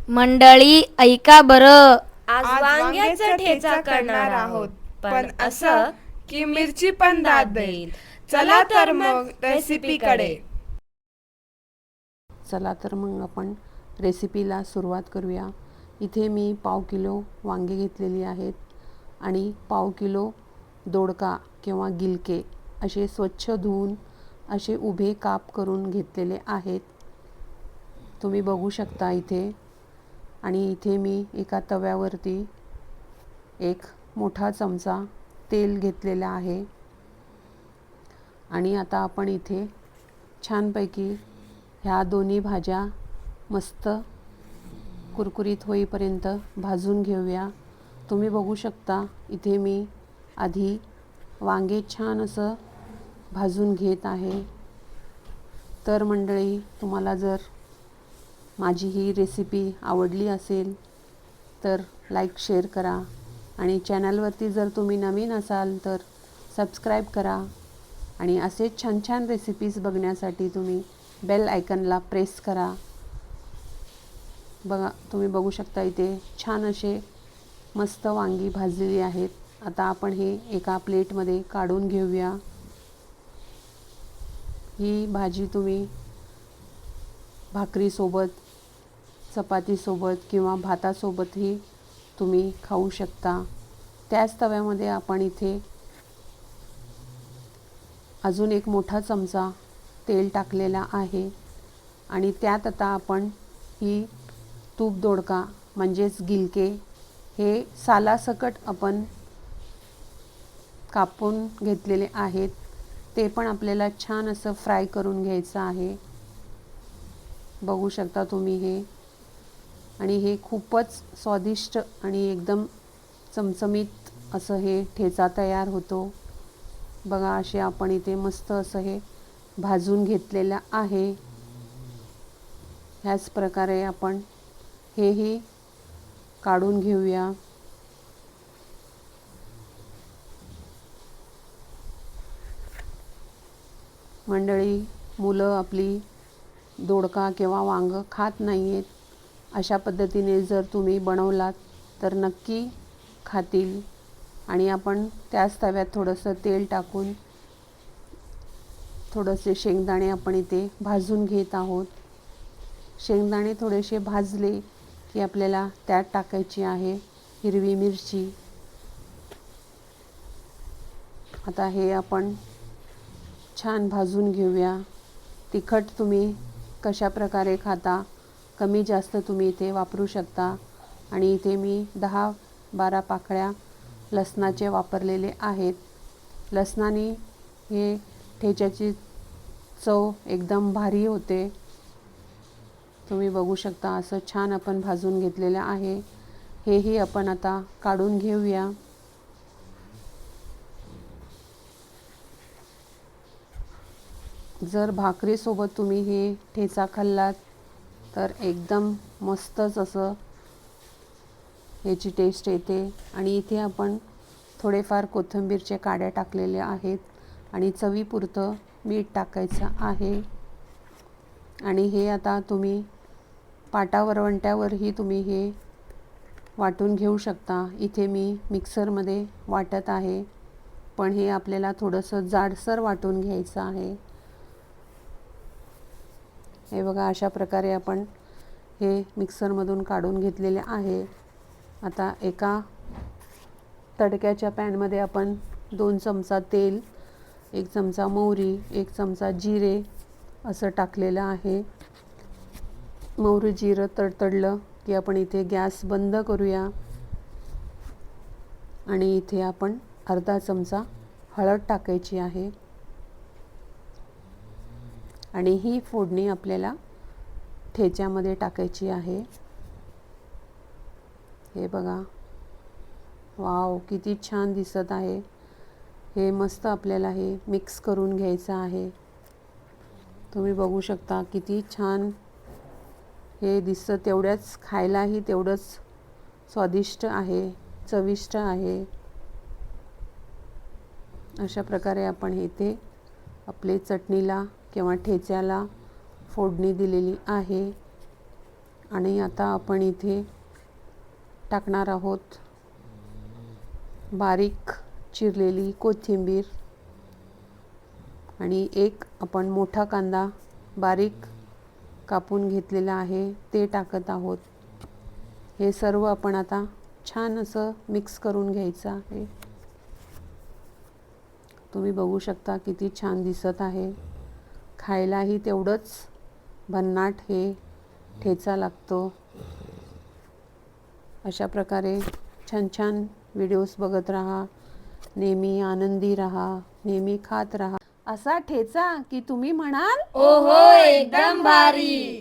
मंडळी ऐका बरं, आज वांग्याचा ठेचा करणार आहोत, पण असं की मिरची पण दाद देईल. चला तर मग रेसिपीकडे. चला तर मग आपण रेसिपीला सुरुवात करूया. इथे मी पाव किलो वांगे घेतलेली आहेत आणि पाव किलो दोडका किंवा गिलके असे स्वच्छ धुवून असे उभे काप करून घेतलेले आहेत. तुम्ही बघू शकता इथे. आणि इथे मी एका तव्यावरती एक मोठा चमचा तेल घेतलेला आहे. आणि आता आपण इथे छानपैकी ह्या दोन्ही भाज्या मस्त कुरकुरीत होईपर्यंत भाजून घेऊया. तुम्ही बघू शकता इथे मी आधी वांगे छान असं भाजून घेत आहे. तर मंडळी, तुम्हाला जर माझी ही रेसिपी आवडली असेल तर लाईक शेअर करा आणि चॅनलवरती जर तुम्ही नवीन असाल तर सबस्क्राईब करा आणि असेच छान छान रेसिपीज बघण्यासाठी तुम्ही बेल आयकनला प्रेस करा. बघा, तुम्ही बघू शकता इथे छान असे मस्त वांगी भाजलेली आहेत. आता आपण हे एका प्लेटमध्ये काढून घेऊया. ही भाजी तुम्ही भाकरीसोबत, चपातीसोबत किंवा भातासोबतही तुम्ही खाऊ शकता. त्याच तव्यामध्ये आपण इथे अजून एक मोठा चमचा तेल टाकलेला आहे आणि त्यात आता आपण ही तूप दोडका म्हणजेच गिलके हे सालासकट आपण कापून घेतलेले आहेत. ते पण आपल्याला छान असं फ्राय करून घ्यायचं आहे. बघू शकता तुम्ही हे. आणि हे खूपच स्वादिष्ट आणि एकदम चमचमीत असं हे ठेचा तयार होतो. बघा, असे आपण इथे मस्त असं हे भाजून घेतलेलं आहे. ह्याच प्रकारे आपण हेही काढून घेऊया. मंडळी, मुलं आपली दोडका किंवा वांगं खात नाही आहेत. अशा पद्धतीने जर तुम्ही बनवलात तर नक्की खातील. आणि आपण त्याच तव्यात थोडंसं तेल टाकून थोडेसे शेंगदाणे आपण इथे भाजून घेत आहोत. शेंगदाणे थोडेसे भाजले की आपल्याला त्यात टाकायची आहे हिरवी मिरची. आता हे आपण छान भाजून घेऊया. तिखट तुम्ही कशा प्रकारे खाता, कमी जास्त तुम्ही इथे वापरू शकता. आणि इथे मी 10-12 पाकळ्या लसणाचे वापरलेले आहेत. लसणाने हे ठेच्याची चव एकदम भारी होते. तुम्ही बघू शकता असं छान आपण भाजून घेतलेलं आहे. हेही आपण आता काढून घेऊया. जर भाकरीसोबत तुम्ही हे ठेचा खाल्लात तर एकदम मस्तच असं ह्याची टेस्ट येते. आणि इथे आपण थोडेफार कोथिंबीरचे काड्या टाकलेल्या आहेत आणि चवीपुरतं मीठ टाकायचं आहे. आणि हे आता तुम्ही पाटावरवंट्यावरही तुम्ही हे वाटून घेऊ शकता. इथे मी मिक्सरमध्ये वाटत आहे, पण हे आपल्याला थोडंसं जाडसर वाटून घ्यायचं आहे. हे बघा, अशा प्रकारे आपण हे मिक्सरमधून काढून घेतलेले आहे. आता एका तडक्याच्या पॅनमध्ये आपण 2 चमचा तेल, 1 चमचा मोहरी, 1 चमचा जिरे असं टाकलेलं आहे. मोहरी जिरं तडतडलं की आपण इथे गॅस बंद करूया. आणि इथे आपण अर्धा चमचा हळद टाकायची आहे. आणि ही फोडणी आपल्याला ठेच्यामध्ये टाकायची आहे. हे बघा, वाव, किती छान दिसत आहे. हे मस्त आपल्याला हे मिक्स करून घ्यायचं आहे. तुम्ही बघू शकता किती छान हे दिसतं. तेवढ्याच खायलाही तेवढंच स्वादिष्ट आहे, चविष्ट आहे. अशा प्रकारे आपण इथे आपले चटणीला किंवा ठेच्याला फोडणी दिलेली आहे. आणि आता आपण इथे टाकणार आहोत बारीक चिरलेली कोथिंबीर आणि एक आपण मोठा कांदा बारीक कापून घेतलेला आहे ते टाकत आहोत. हे सर्व आपण आता छान असं मिक्स करून घ्यायचं आहे. तुम्ही बघू शकता किती छान दिसत आहे. खायलाही तेवढंच भन्नाट हे ठेचा लागतो. अशा प्रकारे छान छान व्हिडिओज बघत राहा. नेहमी आनंदी राहा, नेहमी खात राहा. असा ठेचा की तुम्ही म्हणाल ओहो एकदम भारी.